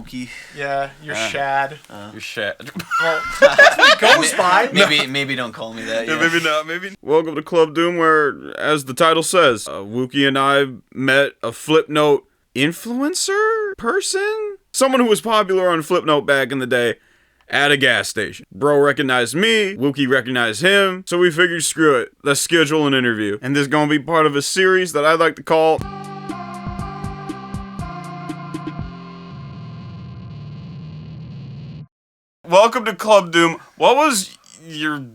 Wookie. Yeah, you're Shad. You're Shad. Well, that's what it goes by. Maybe don't call me that. Yeah, maybe not. Maybe. Welcome to Club Doom, where, as the title says, Wookie and I met a Flipnote influencer person, someone who was popular on Flipnote back in the day. At a gas station. Bro recognized me, Wookie recognized him, so we figured screw it, let's schedule an interview. And this is gonna be part of a series that I'd like to call... Welcome to Club Doom. What was your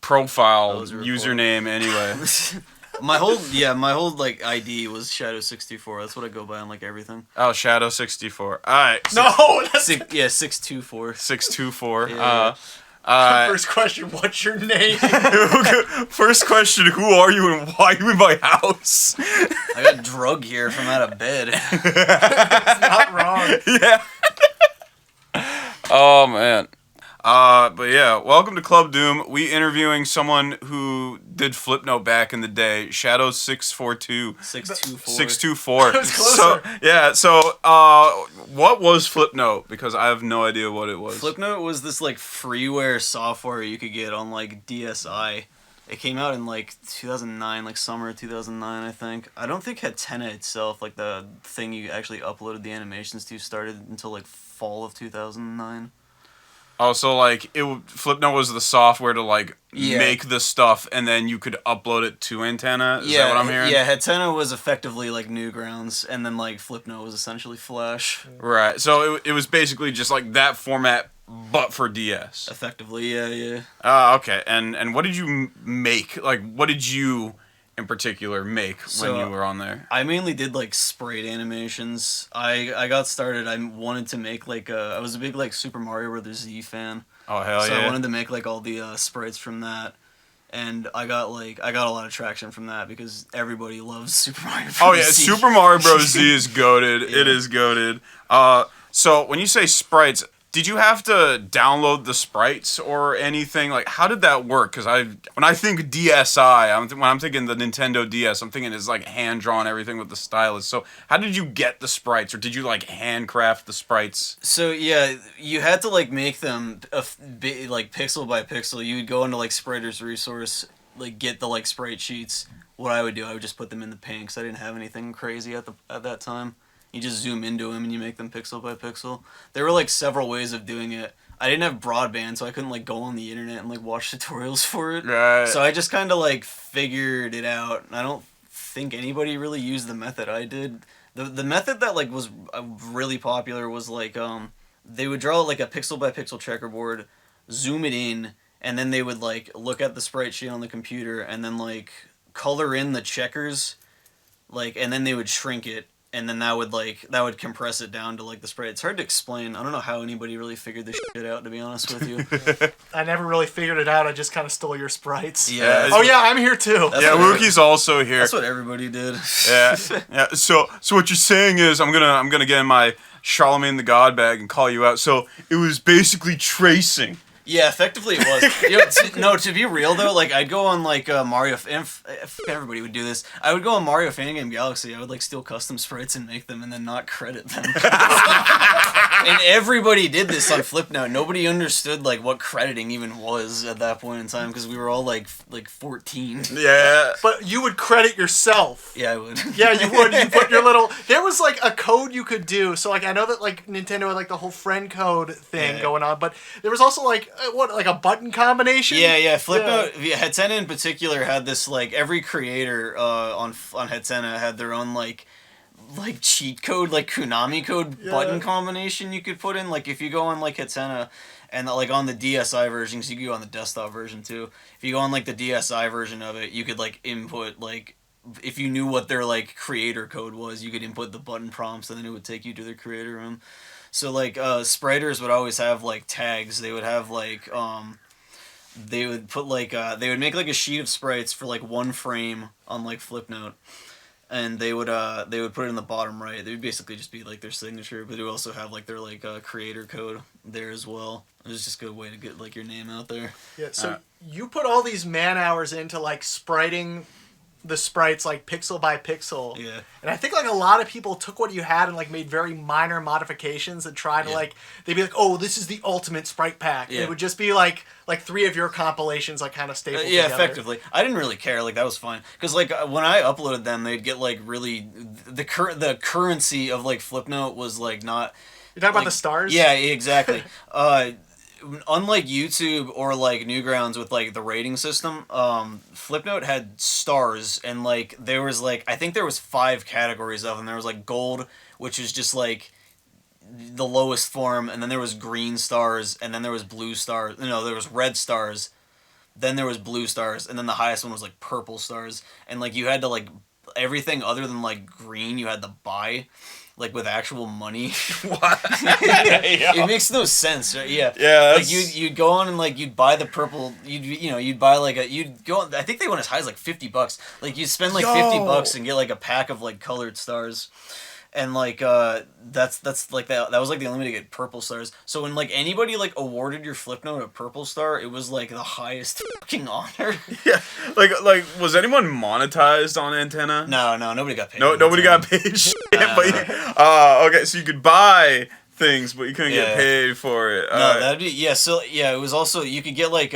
profile username anyway? My whole like ID was Shadow624. That's what I go by on like everything. Oh, Shadow624. All right. No, that's 624. 624. Yeah. First question, what's your name? First question, who are you and why are you in my house? I got drug here from out of bed. It's not wrong. Yeah. Oh, man. But yeah, welcome to Club Doom. We interviewing someone who did Flipnote back in the day, Shadow642. 624. That was closer. So what was Flipnote? Because I have no idea what it was. Flipnote was this like freeware software you could get on like DSi. It came out in like 2009, like summer 2009, I think. I don't think Hatena itself, like the thing you actually uploaded the animations to, started until like fall of 2009. Oh, so like Flipnote was the software to like make the stuff, and then you could upload it to Antenna. Is that what I'm hearing? Yeah, Hatena was effectively like Newgrounds, and then like Flipnote was essentially Flash. Right. So it was basically just like that format, but for DS. Effectively, yeah. Okay. And what did you make? Like, what did you in particular make when you were on there? I mainly did like sprite animations. I got started, I wanted to make like I was a big like Super Mario Bros. Z fan. Oh hell yeah. So I wanted to make like all the sprites from that. And I got a lot of traction from that because everybody loves Super Mario Bros. Oh yeah, Z. Super Mario Bros. Z is goated. Yeah. It is goated. So when you say sprites, did you have to download the sprites or anything? Like, how did that work? Because when I think DSi, when I'm thinking the Nintendo DS, I'm thinking it's like hand-drawn everything with the stylus. So how did you get the sprites? Or did you like handcraft the sprites? So yeah, you had to like make them like pixel by pixel. You would go into like Spriter's resource, like get the like sprite sheets. What I would do, I would just put them in the paint because I didn't have anything crazy at that time. You just zoom into them and you make them pixel by pixel. There were like several ways of doing it. I didn't have broadband, so I couldn't like go on the internet and like watch tutorials for it. Right. So I just kind of like figured it out. I don't think anybody really used the method I did. The method that like was really popular was like they would draw like a pixel by pixel checkerboard, zoom it in, and then they would like look at the sprite sheet on the computer and then like color in the checkers, like, and then they would shrink it. And then that would compress it down to like the sprite. It's hard to explain. I don't know how anybody really figured this shit out, to be honest with you. I never really figured it out. I just kind of stole your sprites. Yeah. Oh yeah, I'm here too. Yeah, Wookie's also here. That's what everybody did. Yeah. So what you're saying is I'm gonna get in my Charlemagne the God bag and call you out. So it was basically tracing. Yeah, effectively it was. To be real though, like I'd go on like Mario. If everybody would do this, I would go on Mario Fan Game Galaxy. I would like steal custom sprites and make them, and then not credit them. And everybody did this on Flipnote. Nobody understood like what crediting even was at that point in time because we were all like 14. Yeah. But you would credit yourself. Yeah, I would. Yeah, you would. You put your little... There was like a code you could do. So like I know that like Nintendo had like the whole friend code thing going on, but there was also like like a button combination? Yeah. Flipnote, Hatena in particular had this like every creator on Hatena had their own like cheat code, like Konami code button combination you could put in. Like if you go on like Hatena and like on the DSi version, so you can go on the desktop version too. If you go on like the DSi version of it, you could like input like, if you knew what their like creator code was, you could input the button prompts and then it would take you to their creator room. So like spriters would always have like tags. They would have like they would put like they would make like a sheet of sprites for like one frame on like Flipnote, and they would put it in the bottom right. They would basically just be like their signature, but they would also have like their like creator code there as well. It was just a good way to get like your name out there. Yeah. So you put all these man hours into like spriting the sprites like pixel by pixel. Yeah. And I think like a lot of people took what you had and like made very minor modifications and tried to like, they'd be like, oh, this is the ultimate sprite pack. Yeah. And it would just be like 3 of your compilations like kind of stapled together. Effectively. I didn't really care. Like that was fine. Because like when I uploaded them, they'd get like really the currency of like Flipnote was like not. You're talking about the stars? Yeah, exactly. Unlike YouTube or like Newgrounds with like the rating system, Flipnote had stars, and like there was like I think there was 5 categories of them. There was like gold, which is just like the lowest form, and then there was green stars, and then there was blue stars. No, there was red stars. Then there was blue stars, and then the highest one was like purple stars. And like you had to like everything other than like green, you had to buy. Like with actual money. What? It makes no sense, right? Yeah. Yeah. Like you'd go on and like you'd buy the purple. You'd buy like you'd go on, I think they went as high as like $50. Like you'd spend like $50 and get like a pack of like colored stars. And like that's like that was like the only way to get purple stars. So when like anybody like awarded your Flipnote a purple star, it was like the highest fucking honor. Yeah, like was anyone monetized on Antenna? No, nobody got paid. No, nobody got paid. Shit, okay, so you could buy things, but you couldn't get paid for it. No, that'd be So it was also you could get like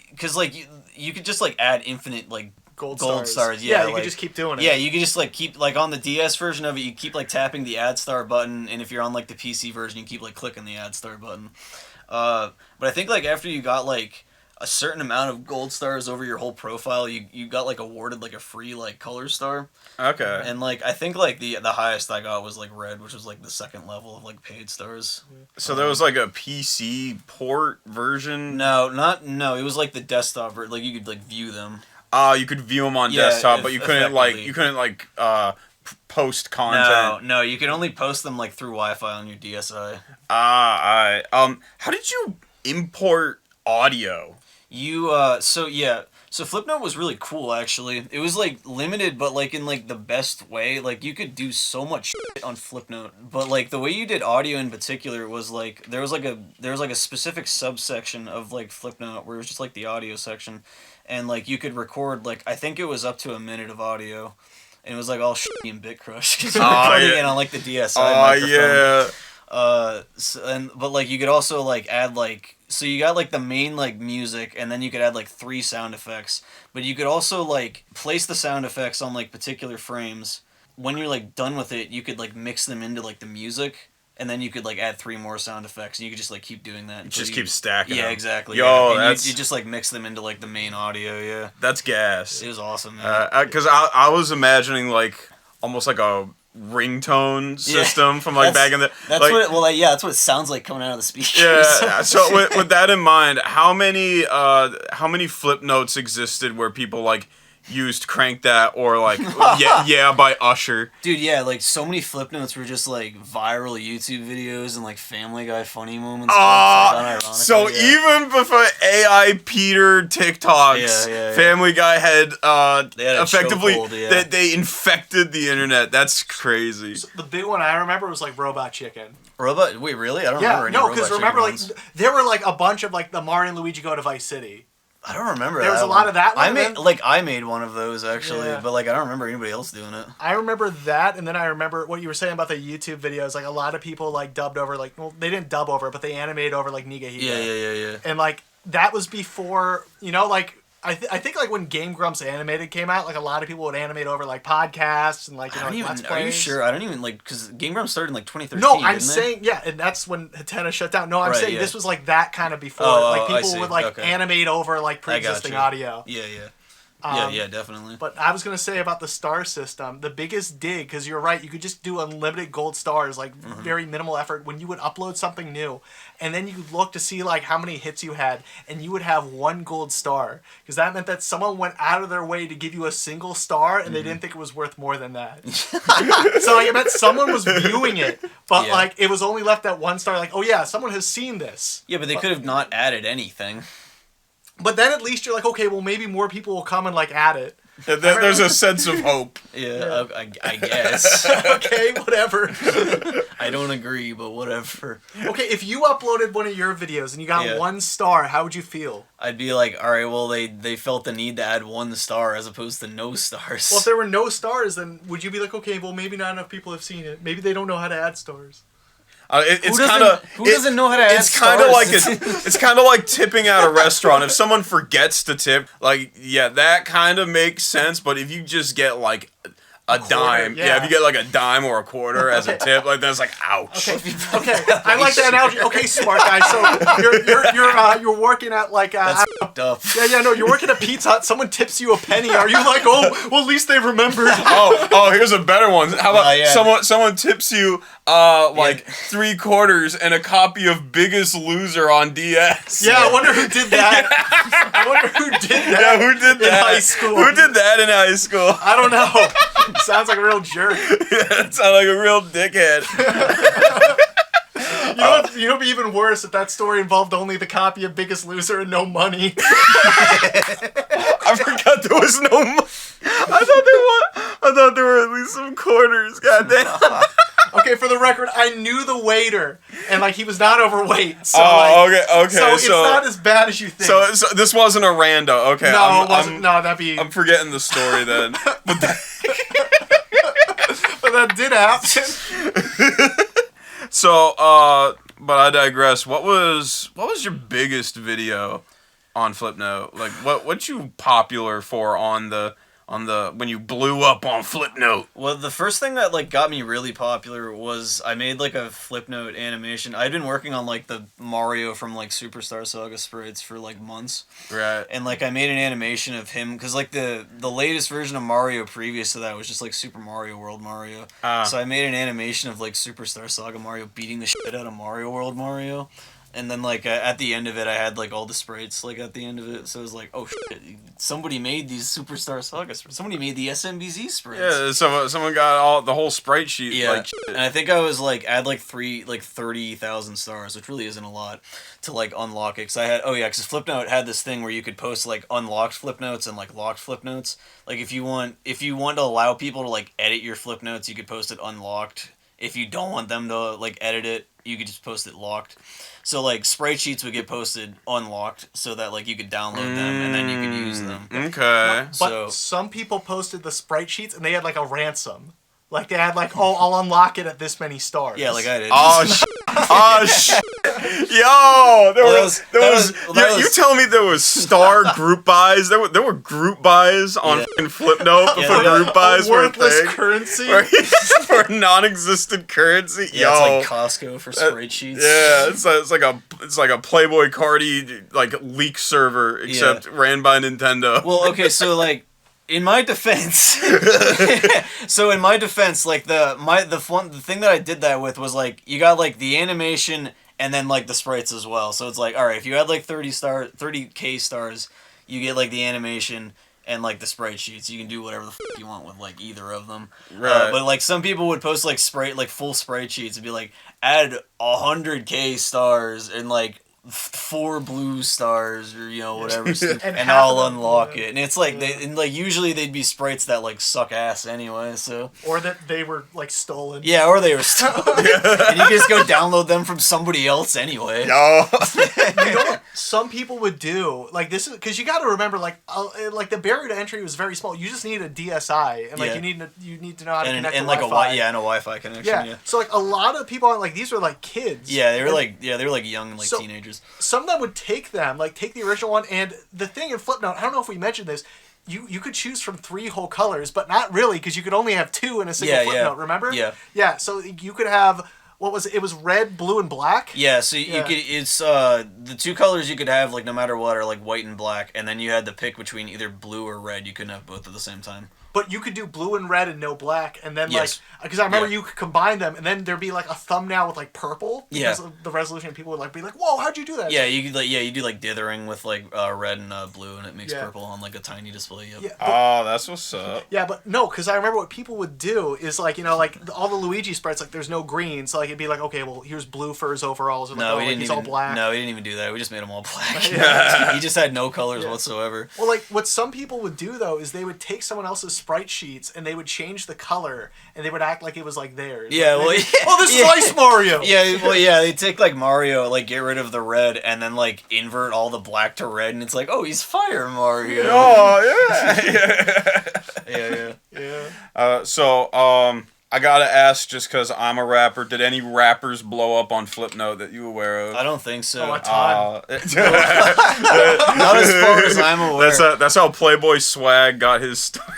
because like you could just like add infinite like. Gold stars. Yeah, you like, could just keep doing it. Yeah, you could just like keep like on the DS version of it, you keep like tapping the add star button, and if you're on like the PC version, you keep like clicking the add star button. But I think like after you got like a certain amount of gold stars over your whole profile, you got like awarded like a free like color star. Okay. And like I think like the highest I got was like red, which was like the second level of like paid stars. So there was like a PC port version? No, it was like the desktop version. Like you could like view them. You could view them on desktop, but you couldn't post content. No, you could only post them like through Wi-Fi on your DSi. How did you import audio? So Flipnote was really cool actually. It was like limited, but like in like the best way. Like you could do so much shit on Flipnote, but like the way you did audio in particular was like there was like a specific subsection of like Flipnote where it was just like the audio section. And like you could record like I think it was up to a minute of audio, and it was like all shitty and bit crushed because you're recording it on like the DSi microphone. But like you could also like add like so you got like the main like music, and then you could add like 3 sound effects. But you could also like place the sound effects on like particular frames. When you're like done with it, you could like mix them into like the music. And then you could like add 3 more sound effects, and you could just like keep doing that. Just keep stacking. Yeah, them. Exactly. Yo, that's you just like mix them into like the main audio. Yeah, that's gas. It was awesome, man. Because I was imagining like almost like a ing system from like back in the. That's like, that's what it sounds like coming out of the speakers. Yeah. So with that in mind, how many Flipnotes existed where people like used Crank That or like yeah by Usher? Dude, yeah, like so many Flipnotes were just like viral YouTube videos and like Family Guy funny moments. So even before AI Peter TikToks, Family Guy had effectively they infected the internet. That's crazy. So the big one I remember was like Robot Chicken. Wait, really? I don't remember any Robot Chicken remember like ones. there were like a bunch of like the Mario and Luigi Go to Vice City. I don't remember. There was a lot of that one. I made one of those actually, but like I don't remember anybody else doing it. I remember that, and then I remember what you were saying about the YouTube videos. Like a lot of people like dubbed over, like they didn't dub over, but they animated over like Nigahida. Yeah. And like that was before like. I think like when Game Grumps Animated came out, like a lot of people would animate over like podcasts and like Let's Plays. Are you sure? I don't even like because Game Grumps started in like 2013. No, I'm saying and that's when Hatena shut down. No, I'm saying this was like that kind of before. Like people would like animate over like pre-existing audio. Yeah. Yeah, definitely. But I was going to say about the star system, the biggest dig, because you're right, you could just do unlimited gold stars, like very minimal effort when you would upload something new. And then you could look to see like how many hits you had, and you would have 1 gold star. Because that meant that someone went out of their way to give you a single star, and they didn't think it was worth more than that. So like, it meant someone was viewing it, but like it was only left at 1 star, like, oh yeah, someone has seen this. Yeah, but they could have not added anything. But then at least you're like, okay, well maybe more people will come and like add it. There's a sense of hope. Yeah, I guess. Okay, whatever. I don't agree, but whatever. Okay, if you uploaded one of your videos and you got 1 star, how would you feel? I'd be like, all right, well, they felt the need to add 1 star as opposed to no stars. Well, if there were no stars, then would you be like, okay, well, maybe not enough people have seen it. Maybe they don't know how to add stars. It's kind of who doesn't know how to add It's kind of stars? like it's kind of like tipping at a restaurant. If someone forgets to tip, like that kind of makes sense. But if you just get like a dime, if you get like a dime or a quarter as a tip, like that's like ouch. Okay, I like that analogy. Okay, smart guy. So you're working at like That's fucked up. no, you're working at Pizza Hut. Someone tips you a penny. Are you like, oh, well, at least they remembered? Oh, here's a better one. How about yeah. someone tips you like 3/4 and a copy of Biggest Loser on DS? Yeah, I wonder who did that. I wonder who did that. Yeah, who did that in high school? Who did that in high school? I don't know. Sounds like a real jerk. Yeah, it sounds like a real dickhead. You know it'd be even worse if that story involved only the copy of Biggest Loser and no money. I forgot there was no money. I thought there were at least some quarters. Goddamn. Okay, for the record, I knew the waiter, and like he was not overweight. So, okay. So it's not as bad as you think. So this wasn't a rando. Okay. No, it wasn't. No, that'd be. I'm forgetting the story then. But But that did happen. So, but I digress. What was your biggest video on Flipnote? Like, what you popular for on the when you blew up on Flipnote? Well, the first thing that like got me really popular was I made like a Flipnote animation. I'd been working on like the Mario from like Superstar Saga sprites for like months. Right. And like I made an animation of him because like the latest version of Mario previous to that was just like Super Mario World Mario. So I made an animation of like Superstar Saga Mario beating the shit out of Mario World Mario. And then, like, at the end of it, I had, like, all the sprites, like, at the end of it. So it was like, oh, shit, somebody made these Superstar Saga sprites. Somebody made the SMBZ sprites. Yeah, someone got the whole sprite sheet. Yeah, like, and I think I was, like, I had, like, 30,000 stars, which really isn't a lot, to, like, unlock it. Because I had, because Flipnote had this thing where you could post, like, unlocked Flipnotes and, like, locked Flipnotes. Like, if you want to allow people to, like, edit your Flipnotes, you could post it unlocked. If you don't want them to, like, edit it, you could just post it locked. So, like, sprite sheets would get posted unlocked so that, like, you could download them and then you could use them. Okay. But some people posted the sprite sheets and they had, like, a ransom. Like, they had, like, oh, I'll unlock it at this many stars. Yeah, like I did. Oh, shit. Yo, you telling me there was star group buys? There were group buys on fucking Flipnote before group buys were a worthless thing? currency? For non-existent currency? Yeah, it's like Costco for sprite sheets. Yeah, it's like a Playboy Cardi like leak server, except ran by Nintendo. Well, okay, so like in my defense, like the thing that I did that with was like you got like the animation and then like the sprites as well. So it's like, all right, if you had like 30K stars, you get like the animation and like the sprite sheets. You can do whatever the fuck you want with like either of them. Right. But like some people would post like full sprite sheets and be like, add 100K stars and like 4 blue stars or whatever, and I'll unlock it. And it's like usually they'd be sprites that like suck ass anyway. So or that they were like stolen. Yeah, or they were stolen, and you can just go download them from somebody else anyway. No. You know what some people would do? Like this is because you got to remember like the barrier to entry was very small. You just need a DSi and like you need to know how to connect and to like Wi-Fi. and a Wi-Fi connection. Yeah. So like a lot of people like these were like kids. Yeah, they were like young like teenagers. Some of them would take the original one, and the thing in Flipnote, I don't know if we mentioned this, you could choose from 3 whole colors, but not really, because you could only have 2 in a single Flipnote, remember? Yeah. Yeah, so you could have, what was it? It was red, blue, and black? Yeah, so you could, it's, the 2 colors you could have, like, no matter what, are, like, white and black, and then you had to pick between either blue or red. You couldn't have both at the same time. but you could do blue and red and no black, and then Yes. like, because I remember you could combine them, and then there'd be like a thumbnail with like purple because Yeah. of the resolution. And people would like be like, "Whoa, how'd you do that?" Yeah, you could you do like dithering with like red and blue, and it makes Yeah. purple on like a tiny display. Yep. Yeah, Oh, that's what's up. yeah, but no, because I remember what people would do is like, you know, like all the Luigi sprites, like there's no green, so like it'd be like, okay, well here's blue for his overalls, or like, No, oh, we like, didn't he's even. all black. No, we didn't even do that. We just made them all black. Yeah. He just had no colors whatsoever. Well, like what some people would do though is they would take someone else's sprite sheets and they would change the color and they would act like it was like theirs. Yeah, Like, well, they'd be, oh, this is Ice Mario. Yeah, well, yeah, they take like Mario, like get rid of the red, and then like invert all the black to red, and it's like, oh, he's Fire Mario. Oh yeah. Yeah. Yeah. I gotta ask, just because I'm a rapper, did any rappers blow up on Flipnote that you aware of? I don't think so. Oh, a ton. Not as far as I'm aware. That's how Playboy Swag got his start.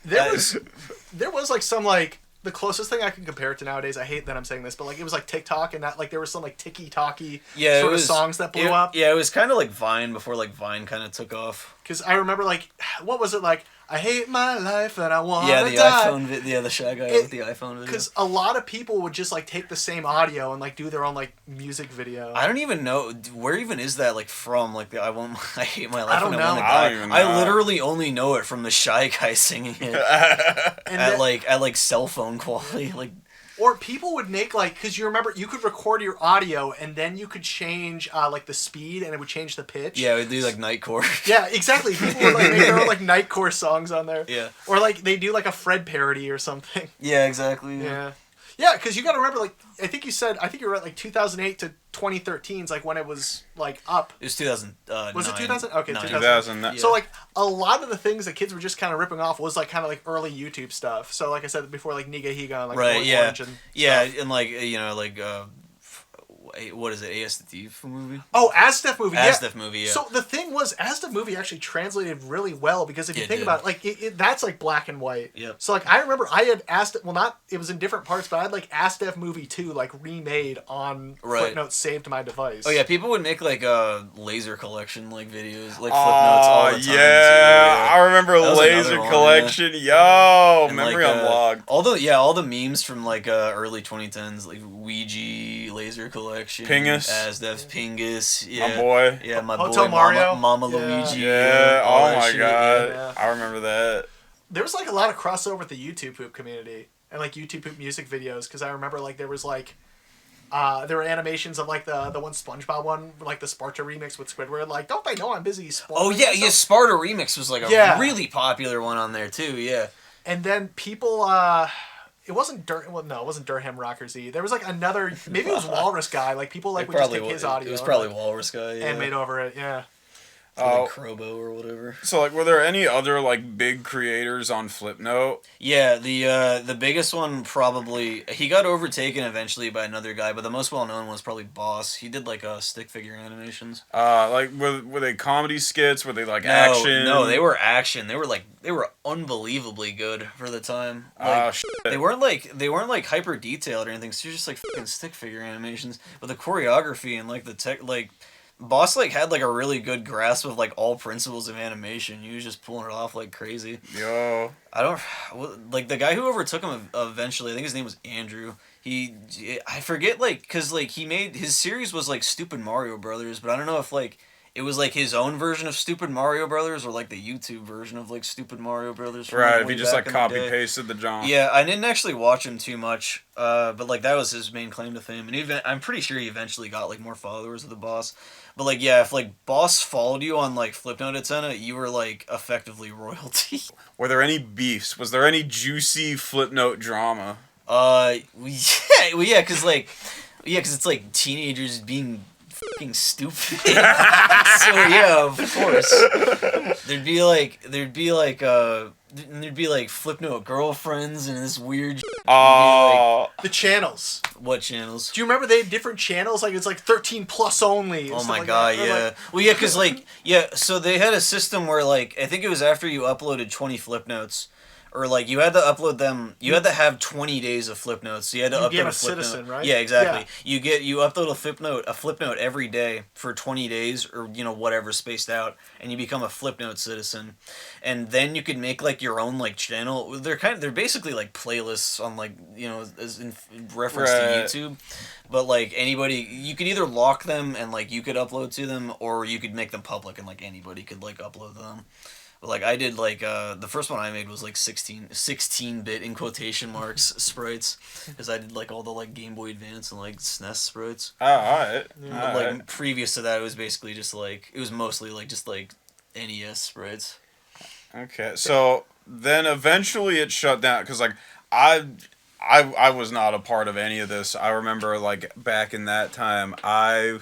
There was like some like the closest thing I can compare it to nowadays. I hate that I'm saying this, but like it was like TikTok and that like there was some like ticky-tacky sort of songs that blew up. Yeah, it was kind of like Vine before like Vine kind of took off. Because I remember like what was it like? I hate my life and I want to Yeah, the die. iPhone. The Shy Guy with the iPhone video. Because a lot of people would just like take the same audio and like do their own like music video. I don't even know where even is that like from. Like the I hate my life. I don't and know. I wanna I die. don't even I know. literally only know it from the Shy Guy singing it And at then- like cell phone quality. Like or people would make like, because you remember you could record your audio and then you could change like the speed and it would change the pitch. yeah, we do like Nightcore. Yeah, exactly. People would like make their own like Nightcore songs on there. Yeah. Or like they do like a Fred parody or something. Yeah, exactly. Yeah. Yeah, because you got to remember, like, I think you were at like 2008 to 2013 is like when it was like up. It was 2000. Was it 2000? Okay, 9. 2000. Yeah. So like a lot of the things that kids were just kind of ripping off was like kind of like early YouTube stuff. So like I said before, like Niga Higa and like Right. Yeah. Orange and Yeah, stuff. and like like what is it? AS the Thief movie. Oh, Aztec movie. Aztec movie. Yeah. So the thing was, Aztec movie actually translated really well because if you It think did. about it, like that's like black and white. Yep. So like I remember I had Aztec, well not, it was in different parts, but I had like Aztec movie 2 like remade on Right. Flipnote saved to my device. Oh yeah, people would make like laser collection like videos, like Flipnotes all the time. too, I remember That was Laser another one, Collection. Yo, And, memory like, unlocked. all the memes from like early 2010s, like Ouija, Laser Collection, Pingus. Asdef, Pingus, yeah, My boy. yeah, my Hotel boy, Mario. Mama Yeah. Luigi, Yeah. all Oh that my shit, god. yeah. I remember that. There was like a lot of crossover with the YouTube Poop community and like YouTube Poop music videos because I remember like there was like there were animations of like the one SpongeBob one, like the Sparta remix with Squidward. Like, don't they know I'm busy? Oh yeah, yeah. Sparta Remix was like a Yeah. really popular one on there too. Yeah. And then people, it wasn't it wasn't Durham Rockers E. There was like another, maybe it was Walrus Guy. Like people like It would just probably take his was. audio. It was and, probably like, Walrus Guy. Yeah. and made over it. Yeah. Or, like Crobo or whatever. So like, were there any other like big creators on Flipnote? Yeah, the biggest one probably he got overtaken eventually by another guy, but the most well known was probably Boss. He did like stick figure animations. Like were they comedy skits? Were they like action? No, they were action. They were unbelievably good for the time. Like, they weren't like hyper detailed or anything. So you're just like fucking stick figure animations, but the choreography and like the tech like. Boss like had like a really good grasp of like all principles of animation. He was just pulling it off like crazy. Yo. I don't like the guy who overtook him eventually. I think his name was Andrew. I forget like because like he made his series was like Stupid Mario Brothers, but I don't know if like it was like his own version of Stupid Mario Brothers or like the YouTube version of like Stupid Mario Brothers. From, Right, like, if he way just back like in the copy day. pasted the John. Yeah, I didn't actually watch him too much, but like that was his main claim to fame, and I'm pretty sure he eventually got like more followers of the Boss. But like yeah, if like Boss followed you on like Flipnote etc., you were like effectively royalty. Were there any beefs? Was there any juicy Flipnote drama? Yeah, cause it's like teenagers being fucking stupid. So yeah, of course. There'd be like Flipnote girlfriends and this weird. The channels. What channels? Do you remember they had different channels? Like it's like 13 plus only. and Oh stuff my like god, that. Or, yeah. like, Well, yeah, cause like so they had a system where like I think it was after you uploaded 20 Flipnotes. or like you had to upload them. You had to have 20 days of Flipnotes. So you had to You upload became a Flipnote. citizen, right? Yeah, exactly. Yeah. You upload a Flipnote every day for 20 days, or whatever spaced out, and you become a Flipnote citizen, and then you could make like your own like channel. They're basically like playlists on like as in reference Right. to YouTube, but like anybody, you could either lock them and like you could upload to them, or you could make them public and like anybody could like upload them. But like I did like the first one I made was like 16-bit in quotation marks sprites, because I did like all the like Game Boy Advance and like SNES sprites. Oh, alright. But like previous to that, it was basically just like it was mostly like just like NES sprites. Okay, so then eventually it shut down because like I was not a part of any of this. I remember like back in that time I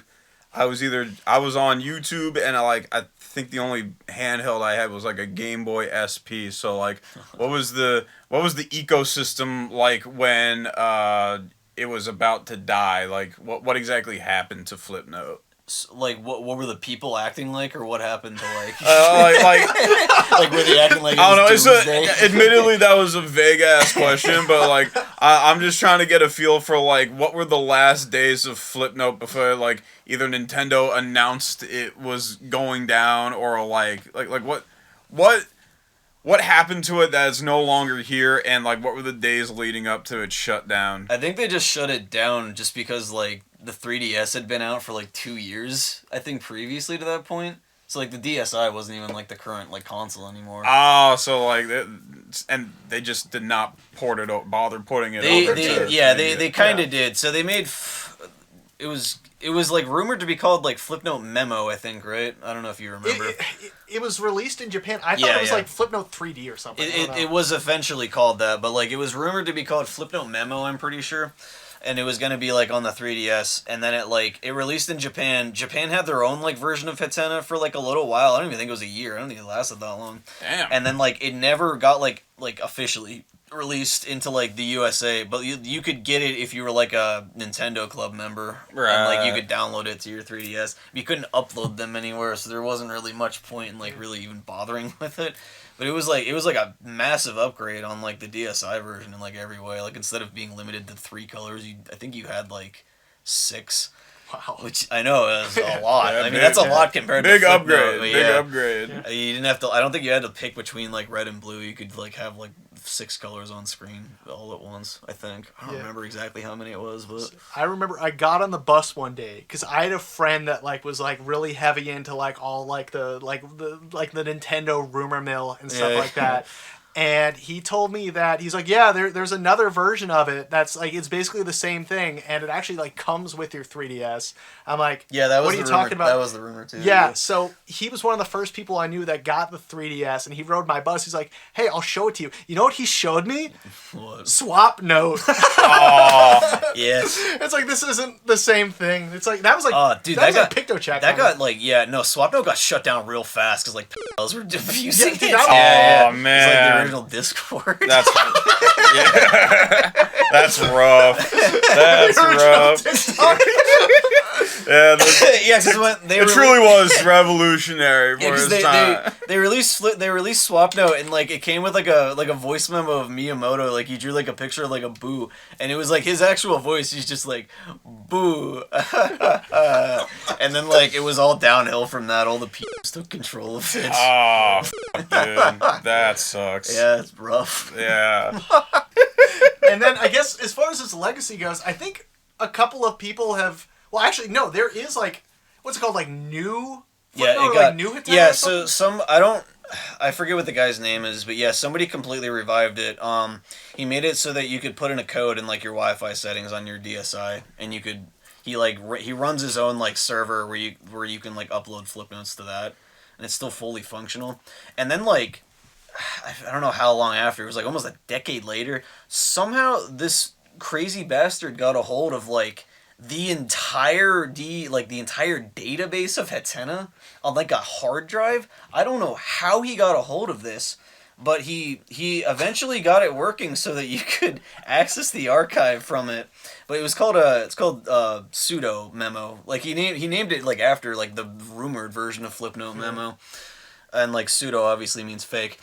was on YouTube and I think the only handheld I had was like a Game Boy SP. So like what was the ecosystem like when it was about to die? Like what exactly happened to Flipnote? Like what were the people acting like, or what happened to like Like were they acting like it I don't know. was doomsday? Admittedly, that was a vague ass question, but like I'm just trying to get a feel for like what were the last days of Flipnote before like either Nintendo announced it was going down, or like what happened to it that is no longer here, and like what were the days leading up to its shutdown? I think they just shut it down just because like the 3DS had been out for like 2 years, I think, previously to that point. So like the DSi wasn't even like the current like console anymore. Oh, so like and they just did not bother putting it over. They kind of did. So they made it was like rumored to be called like Flipnote Memo, I think, right? I don't know if you remember. It was released in Japan. I thought it was like Flipnote 3D or something. It was eventually called that, but like it was rumored to be called Flipnote Memo, I'm pretty sure. And it was going to be like on the 3DS, and then it released in Japan. Japan had their own like version of Hatena for like a little while. I don't even think it was a year. I don't think it lasted that long. Damn. And then like it never got like officially released into like the USA, but you could get it if you were like a Nintendo Club member, right? And like you could download it to your 3DS. You couldn't upload them anywhere, so there wasn't really much point in like really even bothering with it. But it was like a massive upgrade on like the DSi version in like every way. Like instead of being limited to 3 colors, I think you had like 6. Wow. Which I know is a lot. Yeah, I mean, that's a lot compared to big Flipnote, upgrade. but Big yeah. upgrade. You didn't have to. I don't think you had to pick between like red and blue. You could like have like 6 colors on screen all at once. I think I don't remember exactly how many it was, but I remember I got on the bus one day because I had a friend that like was like really heavy into like all like the Nintendo rumor mill and stuff like that. And he told me that he's like, yeah, there's another version of it that's like it's basically the same thing, and it actually like comes with your 3DS. I'm like, yeah, that was what are you talking about? That was the rumor too. Yeah, so he was one of the first people I knew that got the 3DS, and he rode my bus. He's like, hey, I'll show it to you. You know what he showed me? What? Swap Note. Oh, yes. It's like this isn't the same thing. It's like that was like dude, that got was like PictoCheck. That got like Swapnote got shut down real fast because like pedals were diffusing dude, it. Oh, It's like man. the original Discord. That's that's rough. That's rough. Yeah, it truly was revolutionary for its time. They released Swapnote, and like it came with like a voice memo of Miyamoto. Like he drew like a picture of like a boo, and it was like his actual voice. He's just like boo, and then like it was all downhill from that. All the peeps took control of it. Oh, fuck, dude, that sucks. Yeah, it's rough. Yeah. And then I guess as far as its legacy goes, I think a couple of people have. Well, actually, no. There is like, what's it called? Like new. Yeah, like new Hatena. Yeah, so I forget what the guy's name is, but yeah, somebody completely revived it. He made it so that you could put in a code in like your Wi-Fi settings on your DSi, and you could. He runs his own like server where you can like upload Flipnotes to that, and it's still fully functional. And then like, I don't know how long after, it was like almost a decade later, somehow this crazy bastard got a hold of like the entire database of Hatena on like a hard drive. I don't know how he got a hold of this, but he eventually got it working so that you could access the archive from it. But it's called pseudo memo. Like he named it like after like the rumored version of Flipnote Memo, and like pseudo obviously means fake.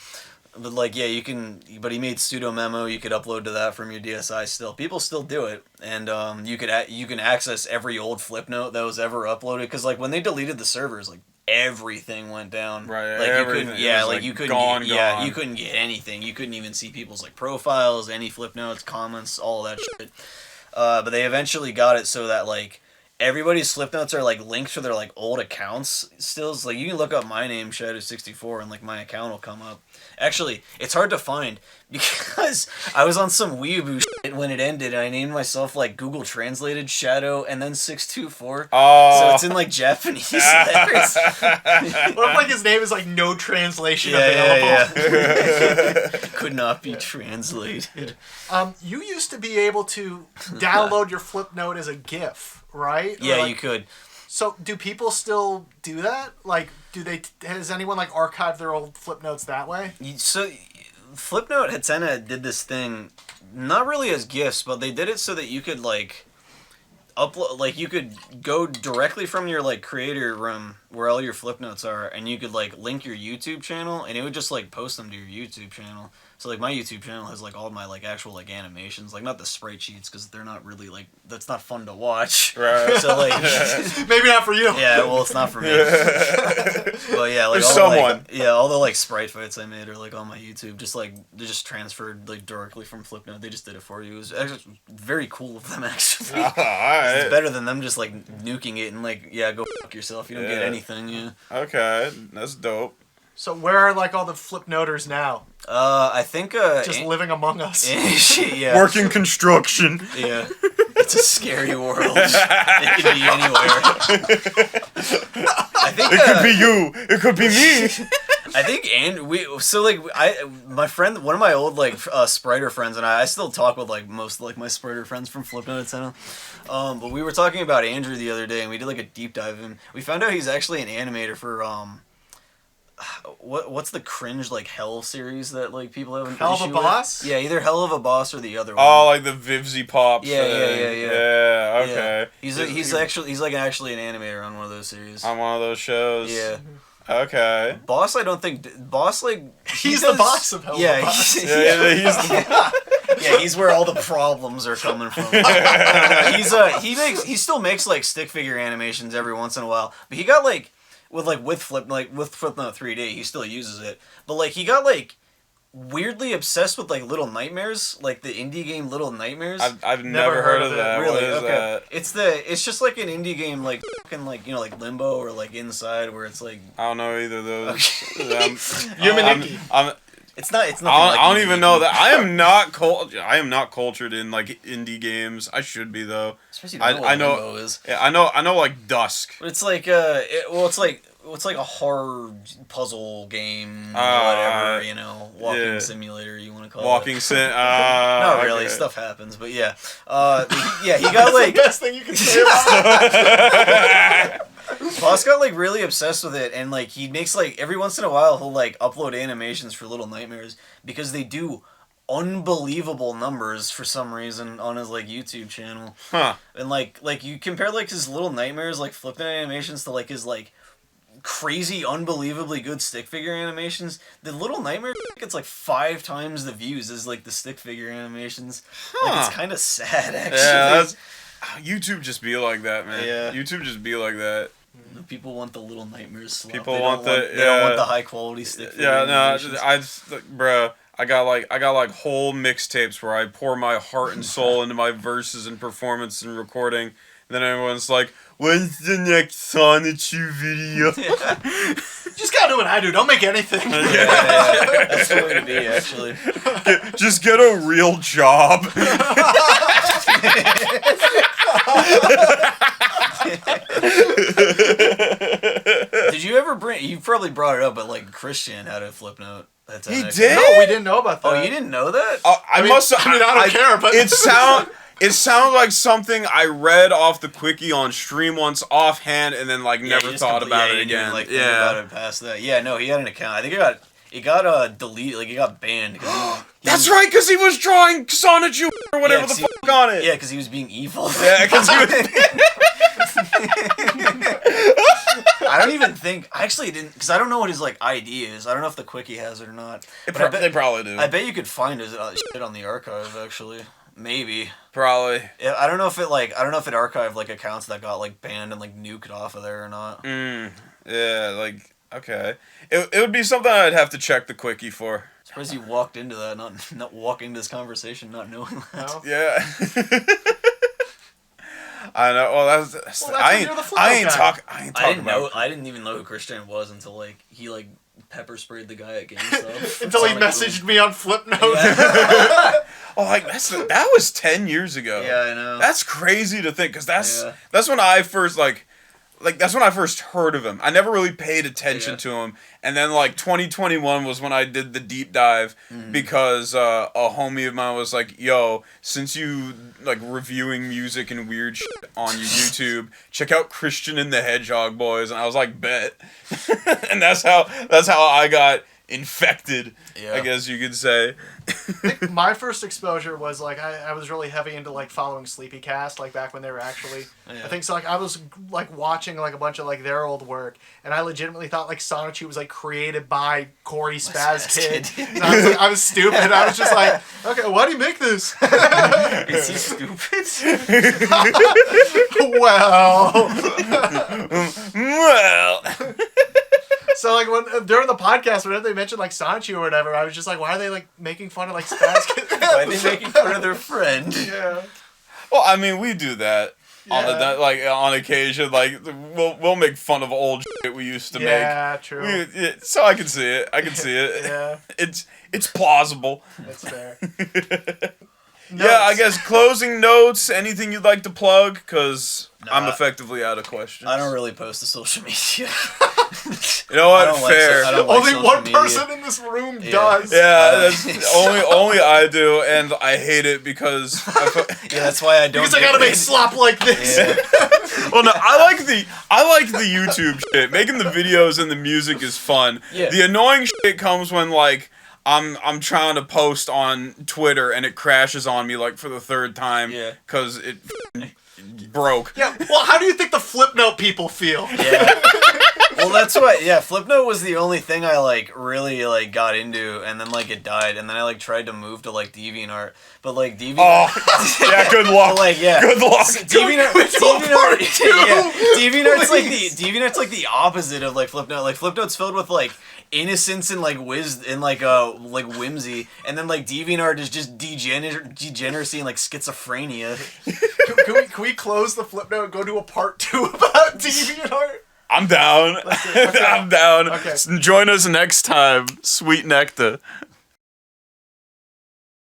But like, yeah, you can. But he made pseudo memo. You could upload to that from your DSi. Still, people still do it, and you can access every old Flipnote that was ever uploaded. Because like when they deleted the servers, like everything went down. Right. Like everything. you couldn't. Yeah. Was, Like you couldn't. Gone. Yeah. You couldn't get anything. You couldn't even see people's like profiles, any Flipnotes, comments, all that shit. But they eventually got it so that like. Everybody's Flipnotes are like linked to their like old accounts still. So, like you can look up my name Shadow64 and like my account will come up. Actually, it's hard to find because I was on some weeaboo shit when it ended and I named myself like Google Translated Shadow and then 624. Oh. So it's in like Japanese letters. What if like his name is like no translation available? Yeah. Could not be translated. You used to be able to download your Flipnote as a GIF, right? Yeah, like, you could. So do people still do that? Like, has anyone like archived their old Flipnotes that way? So Flipnote Hatsune did this thing, not really as GIFs, but they did it so that you could like upload, like you could go directly from your like creator room where all your Flipnotes are, and you could like link your YouTube channel, and it would just like post them to your YouTube channel. So like my YouTube channel has like all my like actual like animations, like not the sprite sheets because they're not really like that's not fun to watch. Right. So like Maybe not for you. yeah, well it's not for me. But yeah, like There's all the, someone. like, yeah, all the like sprite fights I made are like on my YouTube, just like they're just transferred like directly from Flipnote. They just did it for you. It was actually very cool of them actually. Alright. It's better than them just like nuking it and like yeah, go fuck yourself. You don't get Yeah. anything. Yeah. Okay, that's dope. So where are like all the Flipnoters now? I think Just living among us. yeah. Working construction. Yeah. It's a scary world. It could be anywhere. I think It could be you. It could be me. I think my friend, one of my old like spriter friends, and I still talk with like most like my spriter friends from Flipnote, etc. But we were talking about Andrew the other day, and we did like a deep dive in. We found out he's actually an animator for what's the cringe like Hell series that like people have an Hell of a issue Boss? with? Yeah, either Hell of a Boss or the other one. Oh, like the Vivzy Pop. Yeah, thing. yeah. Yeah, okay. Yeah. He's actually an animator on one of those series. On one of those shows. Yeah. Okay. Boss, I don't think Boss like He's the boss of Hell of a Yeah, Boss. he's, Yeah, he's the yeah, he's where all the problems are coming from. He still makes like stick figure animations every once in a while, but he got like with Flipnote 3D, he still uses it, but like he got like weirdly obsessed with like Little Nightmares, like the indie game Little Nightmares. I've never heard of that. Really? What is Okay. that? It's just like an indie game, like fucking like like Limbo or like Inside, where it's like I don't know either of those. Okay. Yumaniki. it's not. It's not. I don't even know that. I am not cultured in like indie games. I should be though. Especially I know. Limbo is. Yeah, I know like Dusk. But it's like it's like a horror puzzle game, whatever, walking simulator you want to call Walking it. sim. Not really, okay. stuff happens, but yeah. He got like the best thing you can say about it. Boss got like really obsessed with it, and like he makes like every once in a while he'll like upload animations for Little Nightmares because they do unbelievable numbers for some reason on his like YouTube channel. Huh. And like you compare like his Little Nightmares like Flipnote animations to like his like crazy, unbelievably good stick figure animations. The Little Nightmare gets like 5 times the views as like the stick figure animations. Like it's kind of sad actually. Yeah, YouTube just be like that, man. Yeah. YouTube just be like that. People want the Little Nightmares slop. People They want don't the- they don't want yeah. the high quality stick figure Yeah, no, animations. bruh. I got like whole mixtapes where I pour my heart and soul into my verses and performance and recording. And then everyone's like, "When's the next Sonichu video?" Just gotta do what I do. Don't make anything. Yeah. That's the way to be actually. Just get a real job. Did you ever you probably brought it up, but like Christian had a Flipnote. That's He it. did? No, we didn't know about that. Oh, you didn't know that? I don't care, but it sounds like something I read off the quickie on stream once offhand, and then like Yeah, never you just thought about you it didn't, again. like, think about it past that. Yeah, no, he had an account. I think it got deleted. Like it got banned. That's right, because he was drawing Sonichu or whatever the fuck on it. Yeah, because he was being evil. Yeah, because he was. I don't even think. I actually didn't, because I don't know what his like ID is. I don't know if the quickie has it or not. They probably do. I bet you could find his shit on the archive. Actually, maybe. Probably. Yeah, I don't know if it archived like accounts that got like banned and like nuked off of there or not. Yeah, like okay. It would be something I'd have to check the quickie for. Suppose you walked into that, not walking into this conversation, not knowing that. No? Yeah. I know. Well, that's I ain't talking about. I didn't even know who Christian was until like he like pepper sprayed the guy at GameStop. Until he messaged me on Flipnote. Yeah. Oh, like that was 10 years ago. Yeah, I know. That's crazy to think, because that's when I first like that's when I first heard of him. I never really paid attention to him, and then like 2021 was when I did the deep dive because a homie of mine was like, "Yo, since you like reviewing music and weird shit on your YouTube, check out Christian and the Hedgehog Boys," and I was like, "Bet," and that's how I got infected. Yeah. I guess you could say. I think my first exposure was like I was really heavy into like following Sleepycast like back when they were actually I think so like I was like watching like a bunch of like their old work, and I legitimately thought like Sonichu was like created by Corey Spaz Kid. And I was stupid. I was just like, okay, why do you make this? Is he stupid? Well. So like when during the podcast, whenever they mentioned like Sonichu or whatever, I was just like, why are they like making fun of like Spaz Kid? Why are they making fun of their friend? Yeah. Well, I mean, we do that on occasion. Like we'll make fun of old shit we used to make. Yeah, true. So I can see it. Yeah. It's plausible. That's fair. Yeah, I guess closing notes. Anything you'd like to plug? Because I'm effectively out of questions. I don't really post to social media. You know what? Fair. Only one person in this room does. Yeah, that's only I do, and I hate it because. That's why I don't. Because I gotta make slop like this. Yeah. Well, no, I like the YouTube shit. Making the videos and the music is fun. Yeah. The annoying shit comes when like. I'm trying to post on Twitter and it crashes on me like for the third time because it broke. Yeah, well, how do you think the Flipnote people feel? Yeah. Well, that's what. Yeah, Flipnote was the only thing I like really like got into, and then like it died, and then I like tried to move to like DeviantArt, but like DeviantArt. Oh, yeah, good luck. Like good luck. DeviantArt's like the opposite of like Flipnote. Like Flipnote's filled with like innocence and like like whimsy, and then like DeviantArt is just degeneracy and like schizophrenia. Can we close the Flipnote and go to a part 2 about DeviantArt? I'm down. Okay. I'm down. Okay. Join us next time. Sweet nectar.